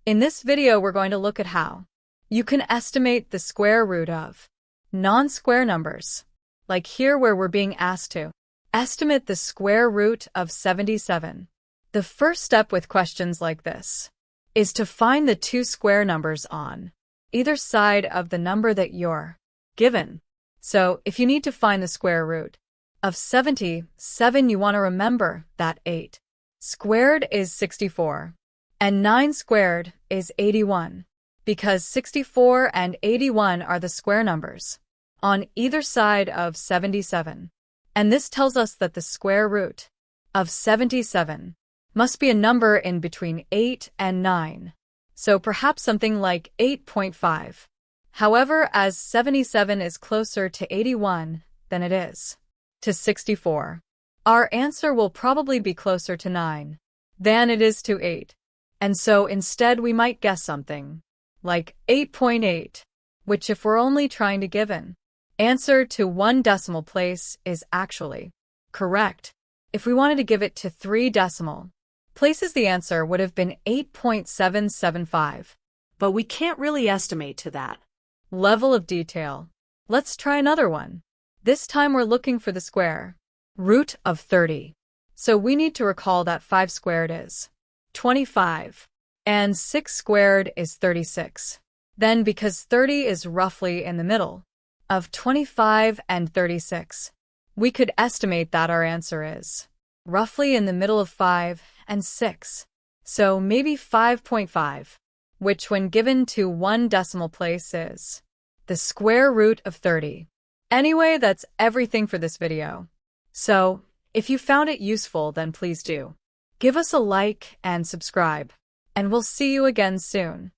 In this video, we're going to look at how you can estimate the square root of non-square numbers, like here where we're being asked to estimate the square root of 77. The first step with questions like this is to find the two square numbers on either side of the number that you're given. So if you need to find the square root of 77, you want to remember that 8 squared is 64. And 9 squared is 81, because 64 and 81 are the square numbers on either side of 77. And this tells us that the square root of 77 must be a number in between 8 and 9, so perhaps something like 8.5. However, as 77 is closer to 81 than it is to 64, our answer will probably be closer to 9 than it is to 8. And so instead we might guess something like 8.8, which if we're only trying to give an answer to one decimal place is actually correct. If we wanted to give it to 3 decimal places, the answer would have been 8.775. But we can't really estimate to that level of detail. Let's try another one. This time we're looking for the square root of 30. So we need to recall that 5 squared is 25, and 6 squared is 36. Then, because 30 is roughly in the middle of 25 and 36, we could estimate that our answer is roughly in the middle of 5 and 6. So maybe 5.5, which when given to one decimal place is the square root of 30. Anyway, that's everything for this video. So, if you found it useful, then please do give us a like and subscribe, and we'll see you again soon.